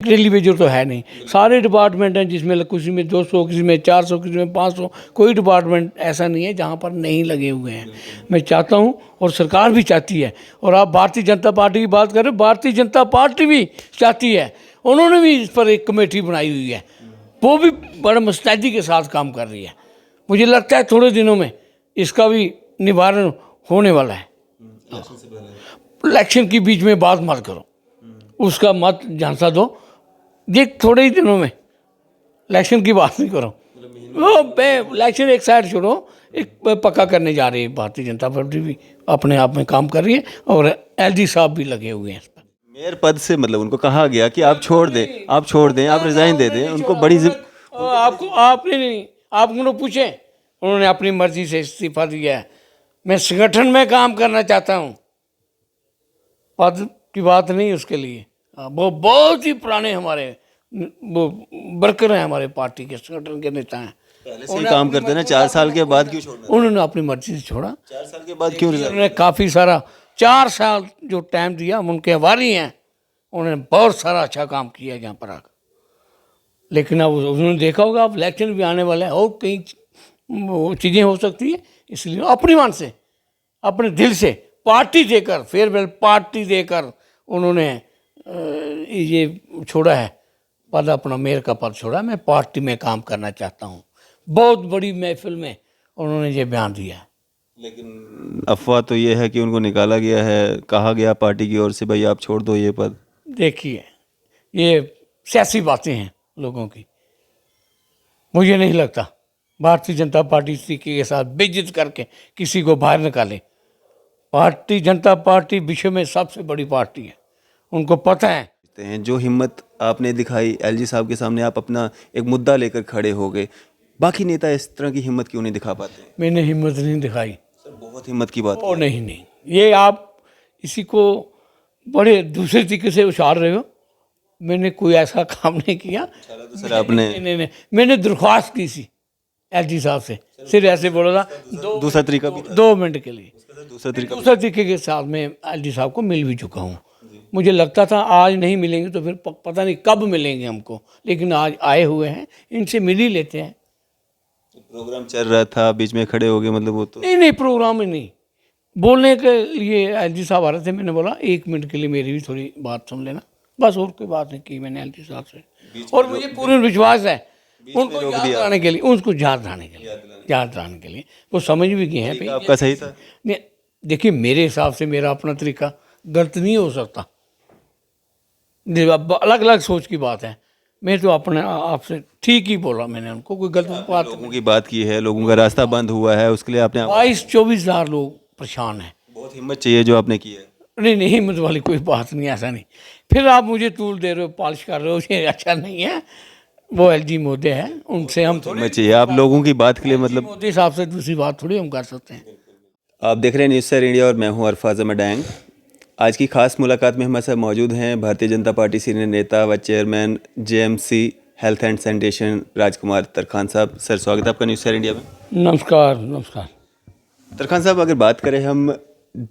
Daily Vaser तो है नहीं, सारे डिपार्टमेंट हैं जिसमें किसी में 200, किसी में 400, किसी में 500, कोई डिपार्टमेंट ऐसा नहीं है जहाँ पर नहीं लगे हुए हैं। मैं चाहता हूँ और सरकार भी चाहती है। और आप भारतीय जनता पार्टी की बात करें, भारतीय जनता पार्टी भी चाहती है, उन्होंने भी इस पर एक कमेटी बनाई हुई है, वो भी बड़े मुस्तैदी के साथ काम कर रही है। मुझे लगता है थोड़े दिनों में इसका भी निवारण होने वाला है। इलेक्शन के बीच में बात मत करो, उसका मत झांसा दो, ये थोड़े ही दिनों में इलेक्शन की बात नहीं करो, वो इलेक्शन एक साइड छोड़ो, एक पक्का करने जा रही है भारतीय जनता पार्टी भी, अपने आप में काम कर रही है और एलजी साहब भी लगे हुए हैं इस पर। मेयर पद से मतलब उनको कहा गया कि आप छोड़ दें, आप रिजाइन दे दें, उनको बड़ी आपको आपने नहीं, आप उन्होंने पूछे, उन्होंने अपनी मर्जी से इस्तीफा दिया है। मैं संगठन में काम करना चाहता हूँ, पद की बात नहीं उसके लिए। वो बहुत ही पुराने हमारे वो वर्कर हैं, हमारे पार्टी के संगठन के नेता हैं। पहले से ही काम करते हैं ना, 4 साल के बाद क्यों छोड़ना? उन्होंने अपनी मर्जी से छोड़ा। 4 साल के बाद क्यों रिजाइन? उन्होंने काफ़ी सारा 4 साल जो टाइम दिया, हम उनके आभारी हैं। उन्होंने बहुत सारा अच्छा काम किया है यहाँ पर आकर। लेकिन अब उन्होंने देखा होगा, अब इलेक्शन भी आने वाला है और कई चीज़ें हो सकती है, इसलिए अपनी मन से, अपने दिल से पार्टी देकर, फेयरवेल पार्टी देकर उन्होंने ये छोड़ा है पद, अपना मेयर का पद छोड़ा। मैं पार्टी में काम करना चाहता हूँ। बहुत बड़ी महफिल में उन्होंने ये बयान दिया है। लेकिन अफवाह तो ये है कि उनको निकाला गया है, कहा गया पार्टी की ओर से भाई आप छोड़ दो ये पद। देखिए, ये सियासी बातें हैं लोगों की। मुझे नहीं लगता भारतीय जनता पार्टी इस तरीके के साथ बेइज्जत करके किसी को बाहर निकाले। भारतीय जनता पार्टी विश्व में सबसे बड़ी पार्टी है, उनको पता है। जो हिम्मत आपने दिखाई एलजी साहब के सामने, आप अपना एक मुद्दा लेकर खड़े हो गए, बाकी नेता इस तरह की हिम्मत क्यों नहीं दिखा पाते? मैंने हिम्मत नहीं दिखाई। सर बहुत हिम्मत की बात। ओ नहीं, ये आप इसी को बड़े दूसरे तरीके से उछाल रहे हो। मैंने कोई ऐसा काम नहीं किया। तो सर आपने नहीं, मैंने दरख्वास्त की थी एलजी साहब से, सिर्फ ऐसे बोला था दूसरा तरीका भी था। 2 मिनट के लिए। दूसरा तरीका दूसरे तरीके के साथ मैं एलजी साहब को मिल भी चुका हूँ। मुझे लगता था आज नहीं मिलेंगे तो फिर पता नहीं कब मिलेंगे हमको, लेकिन आज आए हुए हैं, इनसे मिल ही लेते हैं। प्रोग्राम चल रहा था, बीच में खड़े हो गए, मतलब वो तो नहीं, प्रोग्राम में नहीं, बोलने के लिए एलजी साहब आ रहे थे। मैंने बोला 1 मिनट के लिए मेरी भी थोड़ी बात सुन लेना, बस, और कोई बात नहीं की मैंने एलजी साहब से। और मुझे पूर्ण विश्वास है उनको याद दिलाने के लिए, उसको याद दिलाने के लिए वो समझ भी गए हैं। आपका सही था। नहीं, देखिए, मेरे हिसाब से मेरा अपना तरीका गलत नहीं हो सकता, अलग अलग सोच की बात है। मैं तो अपने आप से ठीक ही बोला, मैंने उनको कोई गलत बात। लोगों की बात की है, लोगों का रास्ता बंद हुआ है, उसके लिए आपने 22-24 हज़ार लोग परेशान हैं। बहुत हिम्मत चाहिए जो आपने की है। नहीं, हिम्मत वाली कोई बात नहीं, ऐसा नहीं। फिर आप मुझे तूल दे रहे हो, पॉलिश कर रहे हो, ये अच्छा नहीं है। वो एलजी मोदी है, उनसे हम थोड़ी हिम्मत चाहिए आप लोगों की बात के लिए, मतलब मोदी साहब से दूसरी बात थोड़ी हम कर सकते हैं। आप देख रहे हैं न्यूज़ सर इंडिया और मैं हूं अरफाज अहमद डैंग। आज की खास मुलाकात में हमारे साथ मौजूद हैं भारतीय जनता पार्टी सीनियर नेता व chairman JMC health and sanitation Rajkumar Tarkhan साहब। सर स्वागत है आपका न्यूज़ सर इंडिया में। नमस्कार। तरखान साहब, अगर बात करें हम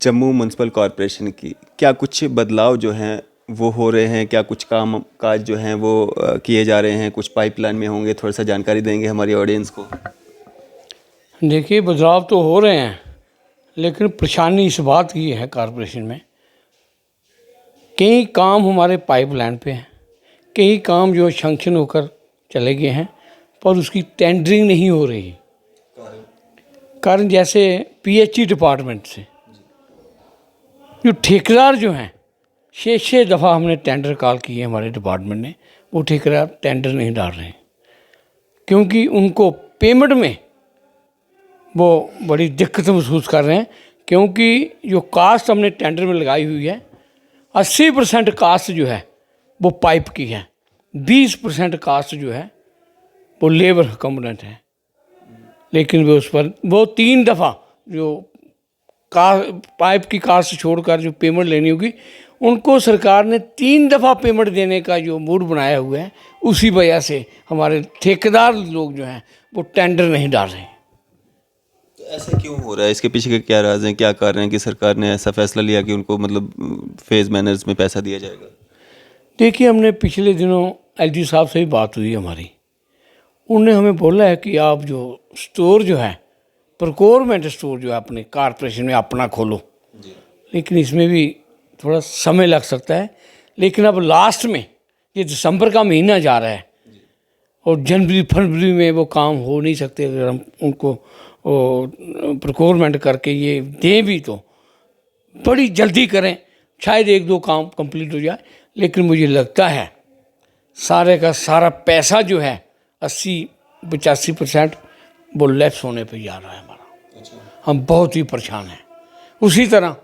जम्मू म्यूनसिपल कॉरपोरेशन की, क्या कुछ बदलाव जो हैं वो हो रहे हैं? क्या कुछ काम काज जो हैं वो किए जा रहे हैं? कुछ पाइपलाइन में होंगे? थोड़ा सा जानकारी देंगे हमारी ऑडियंस को। देखिए, बदलाव तो हो रहे हैं, लेकिन परेशानी इस बात की है कॉरपोरेशन में, कई काम हमारे पाइपलाइन पे हैं, कई काम जो सैंक्शन होकर चले गए हैं, पर उसकी टेंडरिंग नहीं हो रही। कारण जैसे पीएचई डिपार्टमेंट से जो ठेकेदार जो हैं, 6 दफ़ा हमने टेंडर कॉल किए हमारे डिपार्टमेंट ने, वो ठेकेदार टेंडर नहीं डाल रहे हैं, क्योंकि उनको पेमेंट में वो बड़ी दिक्कत महसूस कर रहे हैं। क्योंकि जो कास्ट हमने टेंडर में लगाई हुई है, 80% कास्ट जो है वो पाइप की है, 20% कास्ट जो है वो लेबर कंपोनेंट है। लेकिन वो उस पर वो 3 दफ़ा जो पाइप की कास्ट छोड़कर जो पेमेंट लेनी होगी, उनको सरकार ने 3 दफ़ा पेमेंट देने का जो मूड बनाया हुआ है, उसी वजह से हमारे ठेकेदार लोग जो हैं वो टेंडर नहीं डाल रहे हैं। तो ऐसा क्यों हो रहा है? इसके पीछे के क्या राज हैं, क्या कारण हैं कि सरकार ने ऐसा फैसला लिया कि उनको मतलब फेज मैनर्स में पैसा दिया जाएगा? देखिए, हमने पिछले दिनों एलजी साहब से ही बात हुई हमारी। उन्होंने हमें बोला है कि आप जो स्टोर जो है, प्रोक्योरमेंट स्टोर जो है अपने कॉरपोरेशन में अपना खोलो, लेकिन इसमें भी थोड़ा समय लग सकता है। लेकिन अब लास्ट में ये दिसंबर का महीना जा रहा है और जनवरी फरवरी में वो काम हो नहीं सकते। अगर हम उनको प्रोक्योरमेंट करके ये दें भी तो बड़ी जल्दी करें, शायद 1-2 काम कंप्लीट हो जाए। लेकिन मुझे लगता है सारे का सारा पैसा जो है 80-85% वो लैप्स होने पे जा रहा है हमारा। हम बहुत ही परेशान हैं। उसी तरह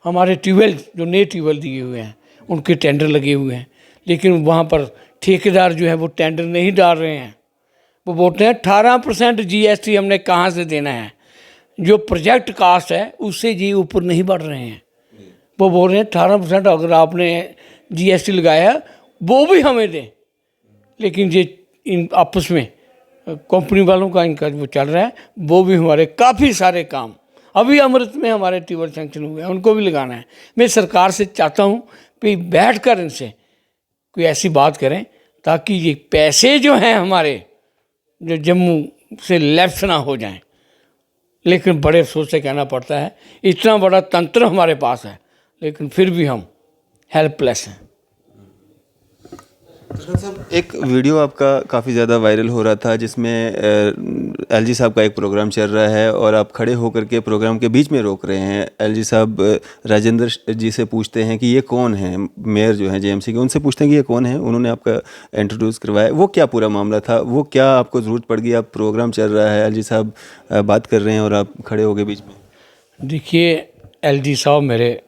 हमारे ट्यूबवेल जो नए ट्यूबवेल दिए हुए हैं उनके टेंडर लगे हुए हैं, लेकिन वहाँ पर ठेकेदार जो है वो टेंडर नहीं डाल रहे हैं। वो बोलते हैं 18% जीएसटी हमने कहाँ से देना है, जो प्रोजेक्ट कास्ट है उससे जी ऊपर नहीं बढ़ रहे हैं। वो बोल रहे हैं 18% अगर आपने जीएसटी लगाया वो भी हमें दें। लेकिन ये इन आपस में कंपनी वालों का इनका वो चल रहा है। वो भी हमारे काफ़ी सारे काम अभी अमृत में हमारे ट्यूबवेल सैंक्शन हुए हैं, उनको भी लगाना है। मैं सरकार से चाहता हूँ कि बैठ कर इनसे कोई ऐसी बात करें ताकि ये पैसे जो हैं हमारे जो जम्मू से लेफ्ट ना हो जाएं। लेकिन बड़े अफसोस से कहना पड़ता है, इतना बड़ा तंत्र हमारे पास है लेकिन फिर भी हम हेल्पलेस हैं। साहब, एक वीडियो आपका काफ़ी ज़्यादा वायरल हो रहा था जिसमें एलजी साहब का एक प्रोग्राम चल रहा है और आप खड़े होकर के प्रोग्राम के बीच में रोक रहे हैं। एलजी साहब राजेंद्र जी से पूछते हैं कि ये कौन है, मेयर जो हैं जेएमसी के, उनसे पूछते हैं कि ये कौन है। उन्होंने आपका इंट्रोड्यूस करवाया। वो क्या पूरा मामला था, वो क्या आपको ज़रूरत पड़ गई? आप प्रोग्राम चल रहा है, एलजी साहब बात कर रहे हैं और आप खड़े हो गए बीच में। देखिए, एलजी साहब मेरे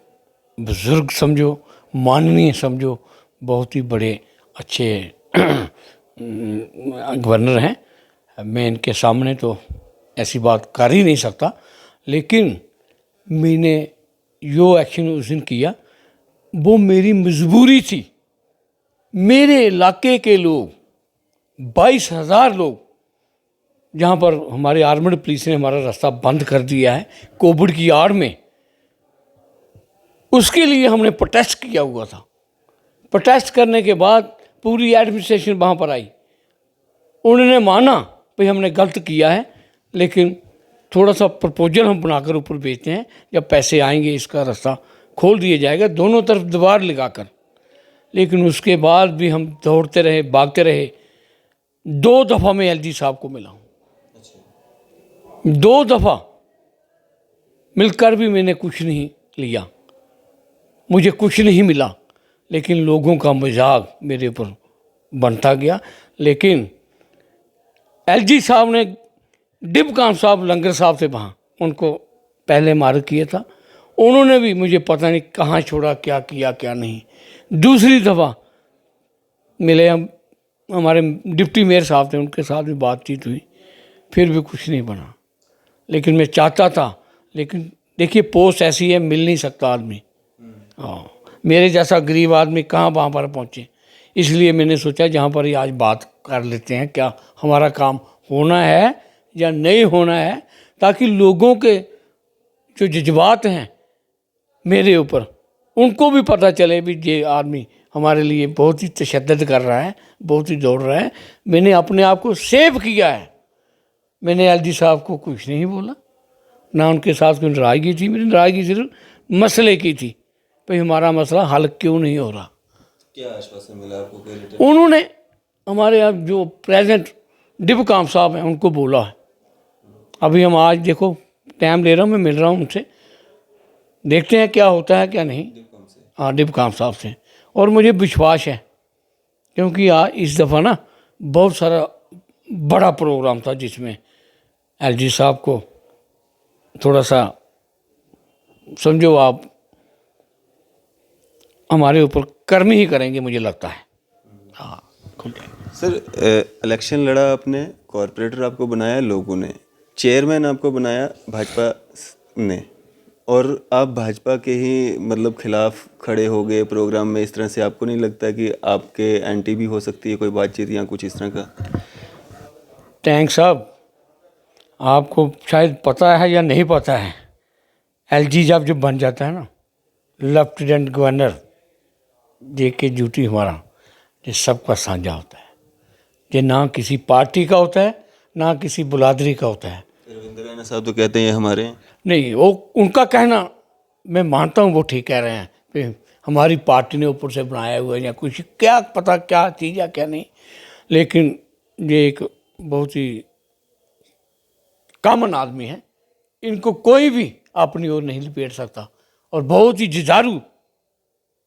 बुज़ुर्ग समझो, माननीय समझो, बहुत ही बड़े अच्छे गवर्नर हैं। मैं इनके सामने तो ऐसी बात कर ही नहीं सकता, लेकिन मैंने जो एक्शन उस दिन किया वो मेरी मजबूरी थी। मेरे इलाके के लोग 22,000 लोग, जहाँ पर हमारे आर्मड पुलिस ने हमारा रास्ता बंद कर दिया है कोविड की आड़ में, उसके लिए हमने प्रोटेस्ट किया हुआ था। प्रोटेस्ट करने के बाद पूरी एडमिनिस्ट्रेशन वहाँ पर आई। उन्होंने माना भाई हमने गलत किया है, लेकिन थोड़ा सा प्रपोजल हम बनाकर ऊपर भेजते हैं, जब पैसे आएंगे इसका रास्ता खोल दिया जाएगा, दोनों तरफ दीवार लगाकर। लेकिन उसके बाद भी हम दौड़ते रहे, भागते रहे। 2 दफ़ा मैं एलजी साहब को मिला हूँ, 2 दफ़ा मिलकर भी मैंने कुछ नहीं लिया, मुझे कुछ नहीं मिला। लेकिन लोगों का मजाक मेरे ऊपर बनता गया। लेकिन एलजी साहब ने डिप काम साहब लंगर साहब से वहाँ उनको पहले मार्क किया था, उन्होंने भी मुझे पता नहीं कहाँ छोड़ा, क्या किया क्या नहीं। दूसरी दफ़ा मिले हम, हमारे डिप्टी मेयर साहब थे, उनके साथ भी बातचीत हुई, फिर भी कुछ नहीं बना। लेकिन मैं चाहता था, लेकिन देखिए पोस्ट ऐसी है, मिल नहीं सकता आदमी। हाँ, मेरे जैसा गरीब आदमी कहाँ वहाँ पर पहुँचे। इसलिए मैंने सोचा जहाँ पर ही आज बात कर लेते हैं, क्या हमारा काम होना है या नहीं होना है, ताकि लोगों के जो जज्बात हैं मेरे ऊपर, उनको भी पता चले भी ये आदमी हमारे लिए बहुत ही तशद्दुद कर रहा है, बहुत ही दौड़ रहा है। मैंने अपने आप को सेव किया है। मैंने एलजी साहब को कुछ नहीं बोला, ना उनके साथ कोई नाराज़गी थी। मेरी नाराज़गी सिर्फ मसले की थी, भाई हमारा मसला हल क्यों नहीं हो रहा। क्या आश्वासन मिला आपको? उन्होंने हमारे यहाँ जो प्रेजेंट डिप काम साहब हैं उनको बोला है। अभी हम आज देखो टाइम ले रहा हूँ, मैं मिल रहा हूँ उनसे, देखते हैं क्या होता है क्या नहीं। हाँ, डिप काम साहब से। और मुझे विश्वास है, क्योंकि इस दफ़ा ना बहुत सारा बड़ा प्रोग्राम था जिसमें एलजी साहब को थोड़ा सा समझो आप हमारे ऊपर कर्म ही करेंगे, मुझे लगता है। हाँ, सर, इलेक्शन लड़ा आपने, कॉरपोरेटर आपको बनाया लोगों ने, चेयरमैन आपको बनाया भाजपा ने, और आप भाजपा के ही मतलब खिलाफ खड़े हो गए प्रोग्राम में। इस तरह से आपको नहीं लगता कि आपके एंटी भी हो सकती है कोई बातचीत या कुछ इस तरह का? टैंक साहब, आपको शायद पता है या नहीं पता है, एलजी जब बन जाता है ना, लेफ्टिनेंट गवर्नर जे के ड्यूटी हमारा, ये सबका साझा होता है। ये ना किसी पार्टी का होता है, ना किसी बुलादरी का होता है। रविंद्र रैना साहब तो कहते हैं ये हमारे हैं। नहीं, वो उनका कहना मैं मानता हूँ, वो ठीक कह रहे हैं कि हमारी पार्टी ने ऊपर से बनाया हुआ है या कुछ, क्या पता क्या चीज़ या क्या नहीं, लेकिन ये एक बहुत ही कॉमन आदमी है, इनको कोई भी अपनी ओर नहीं लपेट सकता, और बहुत ही जुझारू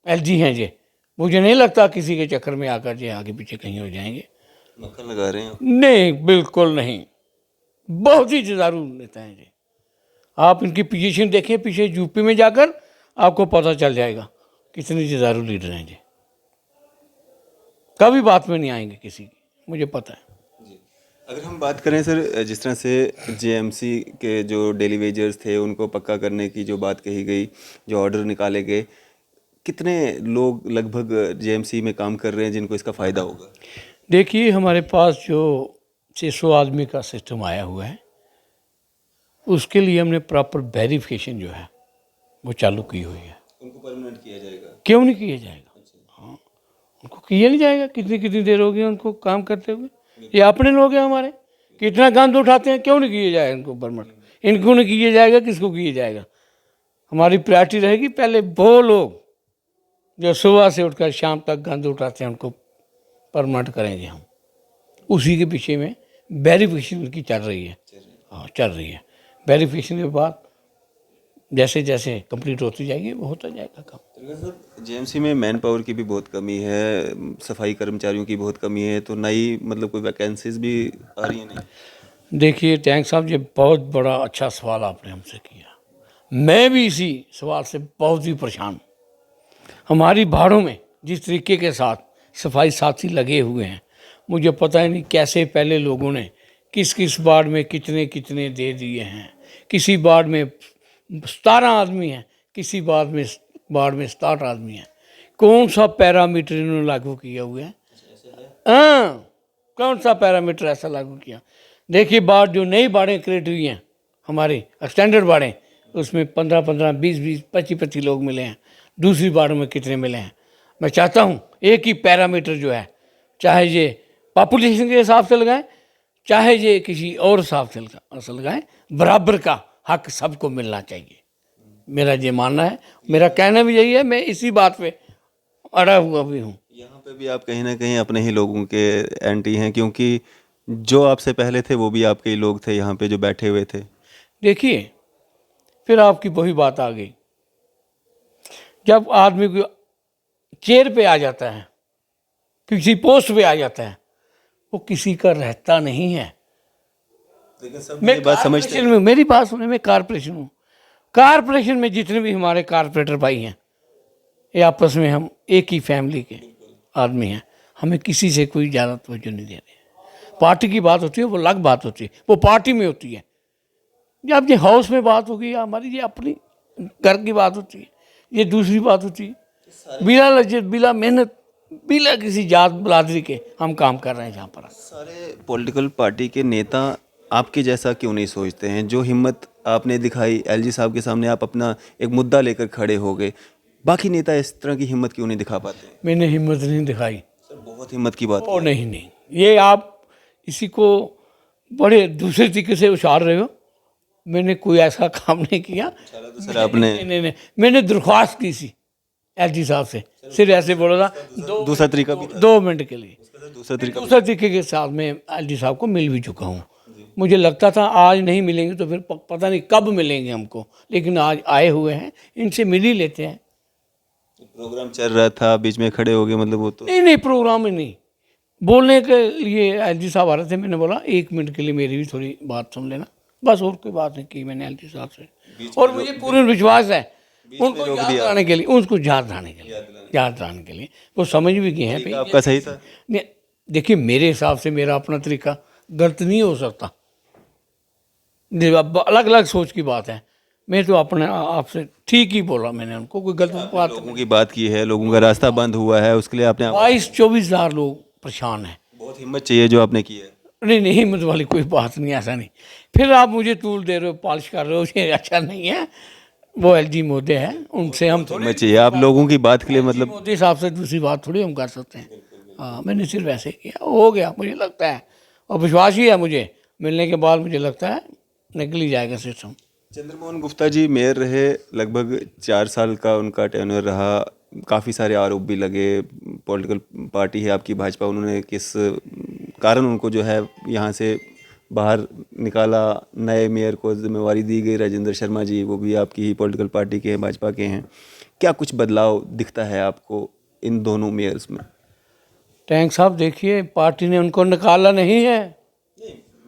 एलजी हैं ये। मुझे नहीं लगता किसी के चक्कर में आकर ये आगे पीछे कहीं हो जाएंगे। मक्खन लगा रहे हैं। नहीं, बिल्कुल नहीं, बहुत ही जुझारू नेता हैं ये। आप इनकी पोजीशन देखें पीछे यूपी में जाकर, आपको पता चल जाएगा कितने जुझारू लीडर हैं ये। कभी बात में नहीं आएंगे किसी की, मुझे पता है। अगर हम बात करें सर, जिस तरह से जेएमसी के जो डेली वेजर्स थे उनको पक्का करने की जो बात कही गई, जो ऑर्डर निकाले गए, कितने लोग लगभग जेएमसी में काम कर रहे हैं जिनको इसका फ़ायदा होगा? देखिए, हमारे पास जो 600 आदमी का सिस्टम आया हुआ है, उसके लिए हमने प्रॉपर वेरिफिकेशन जो है वो चालू की हुई है। उनको परमानेंट किया जाएगा? क्यों नहीं किया जाएगा? हाँ, उनको किया नहीं जाएगा। कितनी कितनी देर होगी उनको काम करते हुए। ये अपने लोग हैं हमारे, कितना गंद उठाते हैं, क्यों नहीं किया जाएगा इनको परमानेंट? इनको नहीं किया जाएगा, किसको किया जाएगा? हमारी प्रायोरिटी रहेगी पहले वो लोग जो सुबह से उठकर शाम तक गंद उठाते हैं, उनको परमानेंट करेंगे हम। उसी के पीछे में वेरिफिकेशन उनकी चल रही है। हाँ, चल रही है। वेरिफिकेशन के बाद जैसे जैसे कंप्लीट होती जाएगी वो होता जाएगा काम। जेएमसी में मैन पावर की भी बहुत कमी है, सफाई कर्मचारियों की बहुत कमी है, तो नई मतलब कोई वैकेंसीज भी आ रही हैं नहीं? देखिए टैंक साहब, ये बहुत बड़ा अच्छा सवाल आपने हमसे किया। मैं भी इसी सवाल से बहुत ही परेशान हूँ। हमारी भाड़ों में जिस तरीके के साथ सफाई साथी लगे हुए हैं, मुझे पता ही नहीं कैसे पहले लोगों ने किस किस वार्ड में कितने कितने दे दिए हैं। किसी वार्ड में 17 आदमी हैं, किसी वार्ड में 67 आदमी हैं। कौन सा पैरामीटर इन्होंने लागू किया हुआ है? हाँ, कौन सा पैरामीटर ऐसा लागू किया? देखिए, बाढ़ जो नई बाढ़ें क्रिएट हुई हैं, हमारी स्टैंडर्ड बाढ़ें, उसमें 15-15, 20-20, 25-25 लोग मिले हैं। दूसरी बाढ़ में कितने मिले हैं? मैं चाहता हूँ एक ही पैरामीटर जो है, चाहे ये पॉपुलेशन के हिसाब से लगाएं, चाहे ये किसी और हिसाब से लगाएं, बराबर का हक सबको मिलना चाहिए। मेरा ये मानना है, मेरा कहना भी यही है। मैं इसी बात पे अड़ा हुआ भी हूँ। यहाँ पे भी आप कहीं ना कहीं अपने ही लोगों के एंटी हैं, क्योंकि जो आपसे पहले थे वो भी आपके ही लोग थे यहाँ पे जो बैठे हुए थे। देखिए, फिर आपकी वही बात आ गई, जब आदमी को चेयर पे आ जाता है, किसी पोस्ट पे आ जाता है, वो किसी का रहता नहीं है। लेकिन सब मैं ये बात समझते कारपोरेशन में, मेरी बात सुने, मैं कारपोरेशन हूँ। कारपोरेशन में जितने भी हमारे कारपोरेटर भाई हैं, ये आपस में हम एक ही फैमिली के आदमी हैं। हमें किसी से कोई ज़्यादा तवज्जो नहीं दे रहे। पार्टी की बात होती है वो अलग बात होती है, वो पार्टी में होती है। जब ये हाउस में बात होगी, हमारी ये अपनी घर की बात होती है, ये दूसरी बात होती है। बिना लज्जत, बिना मेहनत, बिना किसी जात बरादरी के हम काम कर रहे हैं यहाँ पर। सारे पॉलिटिकल पार्टी के नेता आपके जैसा क्यों नहीं सोचते हैं? जो हिम्मत आपने दिखाई एलजी साहब के सामने, आप अपना एक मुद्दा लेकर खड़े हो गए, बाकी नेता इस तरह की हिम्मत क्यों नहीं दिखा पाते? मैंने हिम्मत नहीं दिखाई। सर बहुत हिम्मत की बात ओ नहीं, ये आप इसी को बड़े दूसरे तरीके से उछाल रहे हो। मैंने कोई ऐसा काम नहीं किया। तो सर आपने नहीं, मैंने दरख्वास्त की थी एलजी साहब से, सिर्फ ऐसे बोला था दूसरा तरीका भी था। 2 मिनट के लिए। दूसरा तरीका दूसरे तरीके के साथ मैं एलजी साहब को मिल भी चुका हूँ। मुझे लगता था आज नहीं मिलेंगे तो फिर पता नहीं कब मिलेंगे हमको, लेकिन आज आए हुए हैं, इनसे मिल ही लेते हैं। प्रोग्राम चल रहा था, बीच में खड़े हो गए, मतलब वो तो नहीं, प्रोग्राम ही नहीं, बोलने के लिए एलजी साहब आ रहे थे। मैंने बोला 1 मिनट के लिए मेरी भी थोड़ी बात सुन लेना, बस, और कोई बात नहीं की मैंने एलजी साहब से। और मुझे पूर्ण विश्वास है उनको याद दिलाने के लिए, उसको याद दिलाने के लिए वो समझ भी गए हैं। आपका सही था। देखिए, मेरे हिसाब से मेरा अपना तरीका गलत नहीं हो सकता। अलग अलग सोच की बात है। मैं तो अपने आप से ठीक ही बोला, मैंने उनको कोई गलत बात। लोगों की बात की है, लोगों का रास्ता बंद हुआ है, उसके लिए आपने 22-24 हज़ार लोग परेशान हैं। बहुत हिम्मत चाहिए जो आपने की है। नहीं, हिम्मत वाली कोई बात नहीं, ऐसा नहीं। फिर आप मुझे तूल दे रहे हो, पॉलिश कर रहे हो, ये अच्छा नहीं है। वो एलजी मोदी है, उनसे हम थोड़ी हिम्मत चाहिए। आप लोगों की बात के लिए मतलब मोदी साहब से दूसरी बात थोड़ी हम कर सकते हैं। हाँ, मैंने सिर्फ ऐसे किया, हो गया मुझे लगता है, और विश्वास ही है मुझे, मिलने के बाद मुझे लगता है निकल ही जाएगा सिस्टम। चंद्रमोहन गुप्ता जी मेयर रहे, लगभग 4 साल का उनका टेन्योर रहा। काफ़ी सारे आरोप भी लगे, पॉलिटिकल पार्टी है आपकी भाजपा, उन्होंने किस कारण उनको जो है यहाँ से बाहर निकाला, नए मेयर को जिम्मेवारी दी गई राजेंद्र शर्मा जी, वो भी आपकी ही पॉलिटिकल पार्टी के हैं, भाजपा के हैं। क्या कुछ बदलाव दिखता है आपको इन दोनों मेयर्स में? टैंक साहब देखिए, पार्टी ने उनको निकाला नहीं है।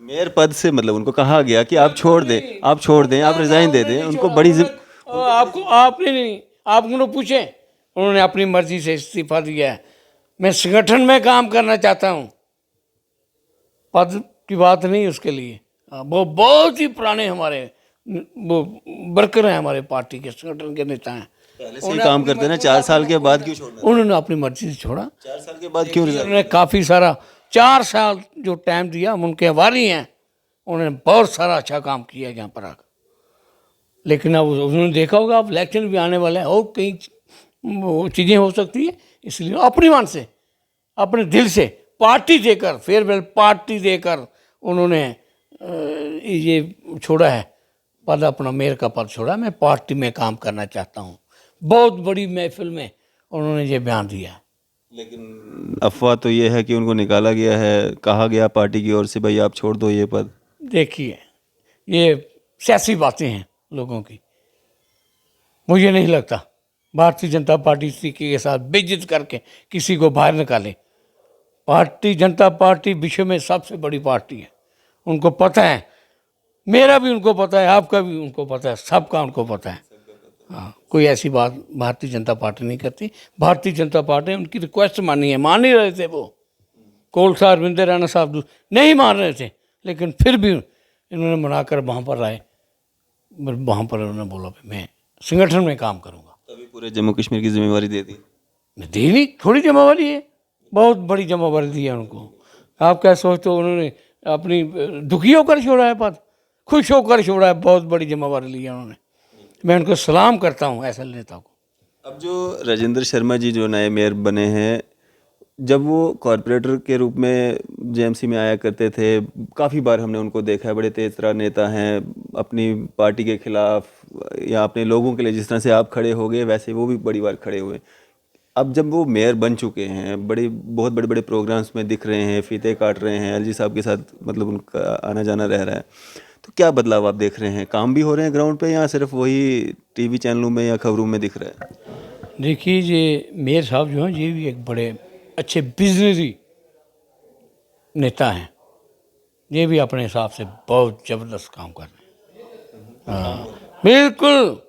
मेयर पद से मतलब उनको कहा गया कि आप छोड़ दें, आप छोड़ दें, आप रिजाइन दे दें, उनको बड़ी आपको आपने नहीं, आप उन्होंने पूछे, उन्होंने अपनी मर्जी से इस्तीफा दिया है। मैं संगठन में काम करना चाहता हूँ, पद की बात नहीं उसके लिए। वो बहुत ही पुराने हमारे वो वर्कर हैं, हमारे पार्टी के संगठन के नेता हैं। पहले से ही काम करते ना, 4 साल के बाद क्यों छोड़ना? उन्होंने अपनी मर्जी से छोड़ा। 4 साल के बाद क्यों रिजाइन? उन्होंने काफ़ी सारा 4 साल जो टाइम दिया, हम उनके आभारी हैं। उन्होंने बहुत सारा अच्छा काम किया यहाँ पर आकर। लेकिन अब उन्होंने देखा होगा, अब इलेक्शन भी आने वाले हैं और कई चीज़ें हो सकती है, इसलिए अपनी मन से, अपने दिल से, पार्टी देकर, फेयरवेल पार्टी देकर उन्होंने ये छोड़ा है पद, अपना मेयर का पद छोड़ा। मैं पार्टी में काम करना चाहता हूँ। बहुत बड़ी महफिल में उन्होंने ये बयान दिया है। लेकिन अफवाह तो ये है कि उनको निकाला गया है, कहा गया पार्टी की ओर से भाई आप छोड़ दो ये पद। देखिए, ये सियासी बातें हैं लोगों की। मुझे नहीं लगता भारतीय जनता पार्टी इसी के साथ बेइज्जत करके किसी को बाहर निकाले। भारतीय जनता पार्टी विश्व में सबसे बड़ी पार्टी है, उनको पता है, मेरा भी उनको पता है, आपका भी उनको पता है, सबका उनको पता है। हाँ, कोई ऐसी बात भारतीय जनता पार्टी नहीं करती। भारतीय जनता पार्टी ने उनकी रिक्वेस्ट मानी है, मान नहीं रहे थे वो, कोल साहब, अरविंद राणा साहब नहीं मान रहे थे, लेकिन फिर भी इन्होंने मनाकर वहाँ पर आए। वहाँ पर उन्होंने बोला मैं संगठन में काम करूँगा। तभी पूरे जम्मू कश्मीर की जिम्मेवारी दे दी। दी नहीं, थोड़ी जिम्मेवारी है, बहुत बड़ी जिम्मेवारी दी है उनको। आप क्या सोचते हो, उन्होंने अपनी दुखी होकर छोड़ा है पद, खुश होकर छोड़ा है, बहुत बड़ी जिम्मेवारी ली है उन्होंने। मैं उनको सलाम करता हूँ ऐसे नेता को। अब जो राजेंद्र शर्मा जी जो नए मेयर बने हैं, जब वो कॉरपोरेटर के रूप में जेएमसी में आया करते थे, काफ़ी बार हमने उनको देखा है, बड़े तेज़तर्रार नेता हैं, अपनी पार्टी के खिलाफ या अपने लोगों के लिए जिस तरह से आप खड़े हो गए वैसे वो भी बड़ी बार खड़े हुए। अब जब वो मेयर बन चुके हैं, बहुत बड़े बड़े प्रोग्राम्स में दिख रहे हैं, फीते काट रहे हैं, एलजी साहब के साथ मतलब उनका आना जाना रह रहा है, तो क्या बदलाव आप देख रहे हैं? काम भी हो रहे हैं ग्राउंड पे या सिर्फ वही टीवी चैनलों में या खबरों में दिख रहा है? देखिए, ये मेयर साहब जो हैं, ये भी एक बड़े अच्छे बिजनेसी नेता हैं। ये भी अपने हिसाब से बहुत ज़बरदस्त काम कर रहे हैं। हाँ, बिल्कुल,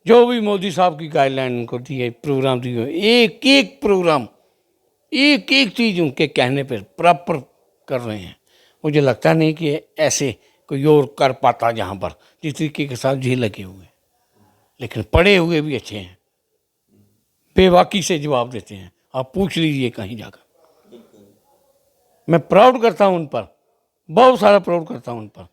जो भी मोदी साहब की गाइडलाइन उनको दी है, प्रोग्राम दिए हुए, एक एक प्रोग्राम, एक एक चीज़ उनके कहने पर प्रॉपर कर रहे हैं। मुझे लगता नहीं कि ऐसे कोई और कर पाता जहाँ पर, जिस तरीके के साथ जी लगे हुए हैं। लेकिन पढ़े हुए भी अच्छे हैं, बेबाकी से जवाब देते हैं, आप पूछ लीजिए कहीं जाकर। मैं प्राउड करता हूँ उन पर, बहुत सारा प्राउड करता हूँ उन पर,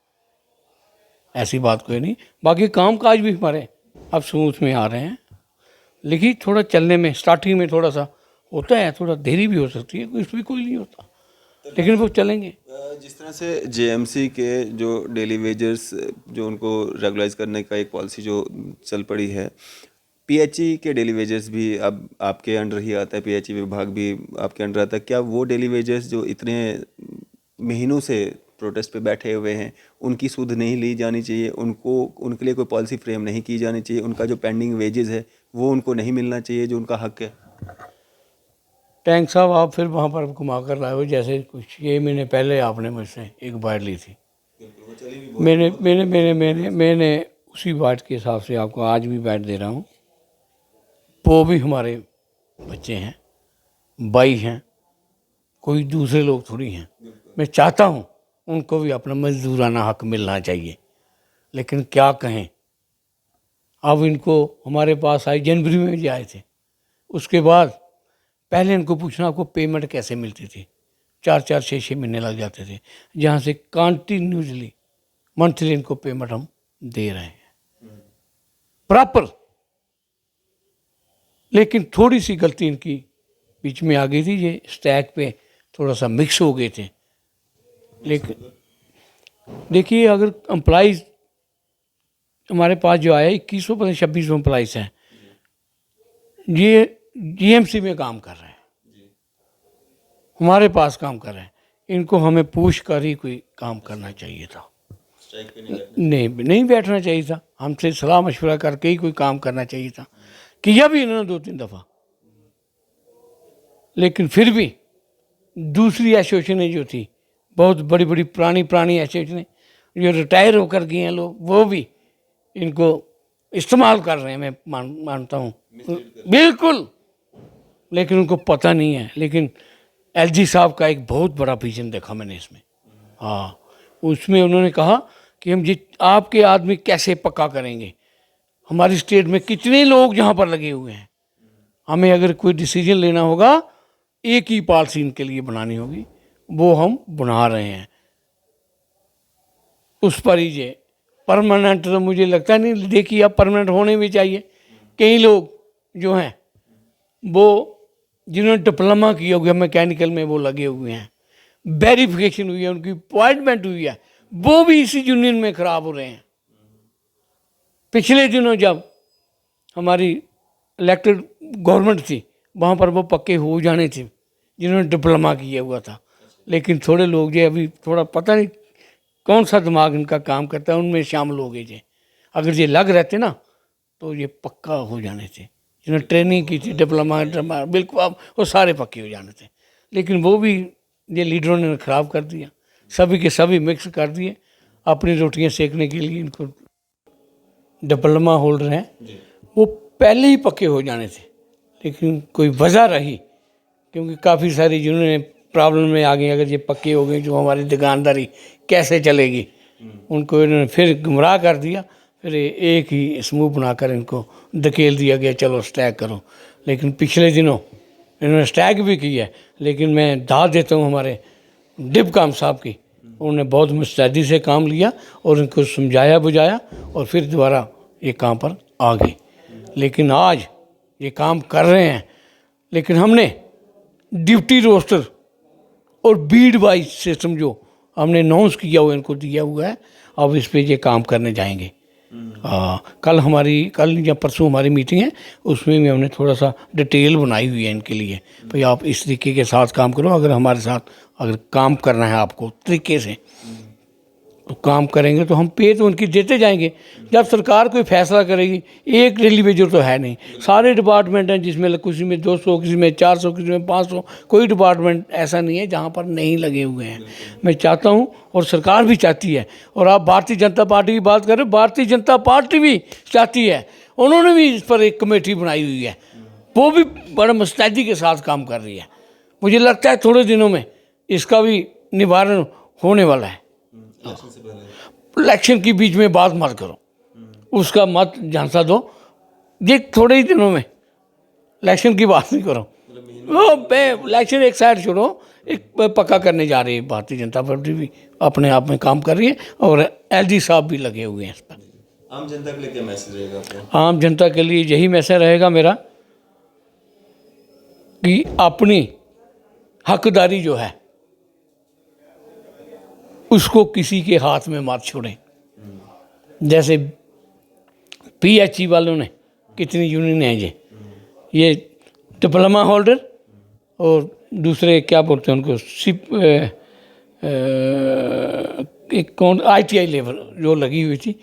ऐसी बात कोई नहीं। बाकी काम काज भी हमारे अब स्मूथ में आ रहे हैं, लेकिन थोड़ा चलने में स्टार्टिंग में थोड़ा सा होता है, थोड़ा देरी भी हो सकती है, इसमें कोई नहीं होता, लेकिन वो चलेंगे। जिस तरह से जेएमसी के जो डेली वेजर्स जो उनको रेगुलाइज करने का एक पॉलिसी जो चल पड़ी है, पीएचई के डेली वेजर्स भी अब आपके अंडर ही आता है, पीएचई विभाग भी आपके अंडर आता है। क्या वो डेली वेजर्स जो इतने महीनों से प्रोटेस्ट पे बैठे हुए हैं, उनकी सुध नहीं ली जानी चाहिए? उनके लिए कोई पॉलिसी फ्रेम नहीं की जानी चाहिए? उनका जो पेंडिंग वेजेस है वो उनको नहीं मिलना चाहिए जो उनका हक है? टैंक साहब, आप फिर वहाँ पर घुमा कर लाए हो, जैसे कुछ 6 महीने पहले आपने मुझसे एक बाइट ली थी। मैंने उसी बात के हिसाब से आपको आज भी बाइट दे रहा हूँ। वो भी हमारे बच्चे हैं, भाई हैं, कोई दूसरे लोग थोड़ी हैं। मैं चाहता हूँ उनको भी अपना मजदूराना हक मिलना चाहिए, लेकिन क्या कहें, अब इनको हमारे पास आए, जनवरी में भी आए थे, उसके बाद पहले इनको पूछना आपको पेमेंट कैसे मिलती थी, 4-4, 6-6 महीने लग जाते थे, जहाँ से कंटिन्यूसली मंथली इनको पेमेंट हम दे रहे हैं प्रॉपर। लेकिन थोड़ी सी गलती इनकी बीच में आ गई थी, ये स्टैक पे थोड़ा सा मिक्स हो गए थे। लेकिन देखिए, अगर एम्प्लॉइज हमारे पास जो आए 2100 पता 2600 एम्प्लॉइज हैं, ये जीएमसी में काम कर रहे हैं, हमारे पास काम कर रहे हैं। इनको हमें पूछ कर ही कोई काम करना चाहिए था, नहीं बैठना चाहिए था, हमसे सलाह मशवरा करके ही कोई काम करना चाहिए था। किया भी इन्होंने 2-3 दफ़ा, लेकिन फिर भी दूसरी एसोसिएशनें जो थी, बहुत बड़ी बड़ी पुरानी एसोसिएशनें जो रिटायर होकर गए हैं लोग, वो भी इनको इस्तेमाल कर रहे हैं, मैं मानता हूँ बिल्कुल, लेकिन उनको पता नहीं है। लेकिन एलजी साहब का एक बहुत बड़ा विजन देखा मैंने इसमें। हाँ, उसमें उन्होंने कहा कि हम आपके आदमी कैसे पक्का करेंगे, हमारी स्टेट में कितने लोग जहाँ पर लगे हुए हैं, हमें अगर कोई डिसीजन लेना होगा, एक ही पॉलिसी इनके लिए बनानी होगी, वो हम बना रहे हैं। उस पर ही जे परमानेंट तो मुझे लगता नहीं, देखिए अब परमानेंट होने भी चाहिए। कई लोग जो हैं वो जिन्होंने डिप्लोमा किया हुआ मैकेनिकल में, वो लगे हुए हैं, वेरिफिकेशन हुई है, उनकी अपॉइंटमेंट हुई है, वो भी इसी यूनियन में ख़राब हो रहे हैं। पिछले दिनों जब हमारी इलेक्टेड गवर्नमेंट थी, वहाँ पर वो पक्के हो जाने थे जिन्होंने डिप्लोमा किया हुआ था, लेकिन थोड़े लोग जो अभी थोड़ा पता नहीं कौन सा दिमाग इनका काम करता है, उनमें शामिल हो गए थे। अगर ये लग रहते ना तो ये पक्का हो जाने थे, जिन्होंने ट्रेनिंग की थी डिप्लोमा बिल्कुल, अब वो सारे पक्के हो जाने थे। लेकिन वो भी ये लीडरों ने ख़राब कर दिया, सभी के सभी मिक्स कर दिए अपनी रोटियां सेकने के लिए। इनको डिप्लोमा होल्डर हैं, वो पहले ही पक्के हो जाने थे, लेकिन कोई वजह रही, क्योंकि काफ़ी सारी जिन्होंने प्रॉब्लम में आ गए, अगर ये पक्के हो गए जो हमारी दुकानदारी कैसे चलेगी, उनको इन्होंने फिर गुमराह कर दिया। फिर एक ही समूह बनाकर इनको धकेल दिया गया, चलो स्टैक करो। लेकिन पिछले दिनों इन्होंने स्टैक भी किया है, लेकिन मैं दाद देता हूँ हमारे डिबकाम साहब की, उन्होंने बहुत मुस्तैदी से काम लिया और इनको समझाया बुझाया और फिर दोबारा ये काम पर आ गए। लेकिन आज ये काम कर रहे हैं, लेकिन हमने ड्यूटी रोस्टर और बीड वाइज सिस्टम जो हमने अनाउंस किया हुआ, इनको दिया हुआ है, अब इस पे ये काम करने जाएंगे। कल या परसों हमारी मीटिंग है, उसमें भी हमने थोड़ा सा डिटेल बनाई हुई है इनके लिए, भाई आप इस तरीके के साथ काम करो, अगर हमारे साथ अगर काम करना है आपको तरीके से तो काम करेंगे, तो हम पे तो उनकी देते जाएंगे। जब सरकार कोई फैसला करेगी, एक डेली वेजर तो है नहीं, सारे डिपार्टमेंट हैं जिसमें किसी में 200, किसी में 400, किसी में 500, कोई डिपार्टमेंट ऐसा नहीं है जहाँ पर नहीं लगे हुए हैं। मैं चाहता हूँ और सरकार भी चाहती है, और आप भारतीय जनता पार्टी की बात करें, भारतीय जनता पार्टी भी चाहती है, उन्होंने भी इस पर एक कमेटी बनाई हुई है, वो भी बड़े मुस्तैदी के साथ काम कर रही है। मुझे लगता है थोड़े दिनों में इसका भी निवारण होने वाला है। इलेक्शन के बीच में बात मत करो, उसका मत झांसा दो, ये थोड़े ही दिनों में इलेक्शन की बात नहीं करो, वो इलेक्शन एक साइड छोड़ो, एक पक्का करने जा रही है भारतीय जनता पार्टी भी, अपने आप में काम कर रही है, और एलजी साहब भी लगे हुए हैं इस पर। आम जनता के लिए क्या मैसेज रहेगा आपका? आम जनता के लिए यही मैसेज रहेगा मेरा कि अपनी हकदारी जो है उसको किसी के हाथ में मत छोड़ें। जैसे पीएचई वालों ने कितनी यूनियन है, ये डिप्लोमा होल्डर और दूसरे क्या बोलते हैं उनको, एक कौन आईटीआई लेवल जो लगी हुई थी,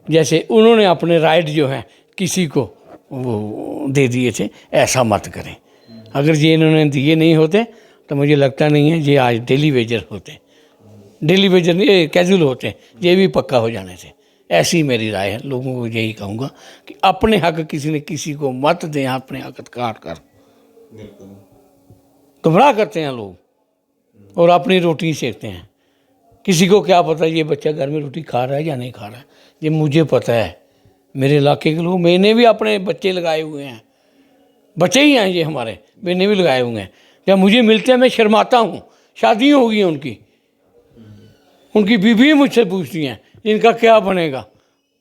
जैसे उन्होंने अपने राइट जो हैं किसी को वो दे दिए थे। ऐसा मत करें, अगर ये इन्होंने दिए नहीं होते तो मुझे लगता नहीं है ये आज डेली वेजर होते, डेली वेजर नहीं कैजुअल होते, ये भी पक्का हो जाने थे। ऐसी मेरी राय है, लोगों को यही कहूँगा कि अपने हक किसी ने किसी को मत दें, अपने हक काट कर गुमराह करते हैं लोग और अपनी रोटी सेकते हैं। किसी को क्या पता ये बच्चा घर में रोटी खा रहा है या नहीं खा रहा है, ये मुझे पता है। मेरे इलाके के लोग, मैंने भी अपने बच्चे लगाए हुए हैं, बच्चे ही हैं ये हमारे, मैंने भी लगाए हुए हैं। जब मुझे मिलते हैं मैं शर्माता हूँ, शादियाँ हो गई हैं उनकी बीवी मुझसे पूछती हैं इनका क्या बनेगा,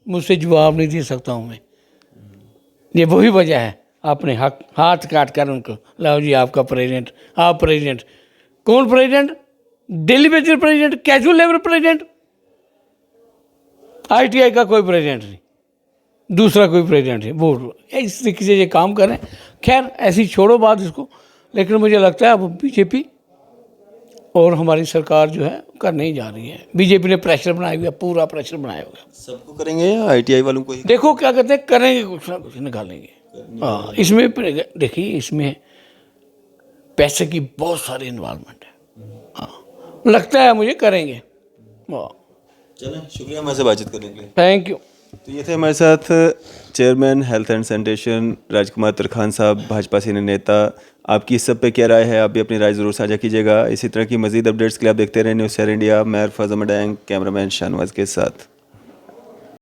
मुझसे जवाब नहीं दे सकता हूँ मैं। ये वही वजह है अपने हाथ काट कर उनको लाओ जी आपका प्रेसिडेंट, आप प्रेसिडेंट। कौन president? Daily basis president, casual labour president, ITI का कोई प्रेसिडेंट नहीं, दूसरा कोई प्रेसिडेंट है वो इस तरीके से ये काम करें। खैर ऐसी छोड़ो बात इसको, लेकिन मुझे लगता है अब बीजेपी और हमारी सरकार जो है करने ही जा रही है। बीजेपी ने प्रेशर बनाया हुआ, पूरा प्रेशर बनाया हुआ। सबको करेंगे या ITI वालों को ही? देखो क्या कहते हैं, करेंगे कुछ ना कुछ निकालेंगे। हाँ, इसमें देखिए इसमें पैसे की बहुत सारी इन्वॉल्वमेंट है। हाँ, लगता है मुझे करेंगे। हाँ, चलें, शुक्रिया हमारे से बातचीत करने के लिए। Thank you. तो ये थे हमारे साथ chairman health and sanitation Rajkumar Tarkhan साहब, भाजपा सीनियर नेता। आपकी इस सब पे क्या राय है? आप भी अपनी राय ज़रूर साझा कीजिएगा। इसी तरह की मजीद अपडेट्स के लिए आप देखते रहें न्यूज़ शेयर इंडिया। मैं फैज़ अहमद, कैमरामैन शाहनवाज के साथ।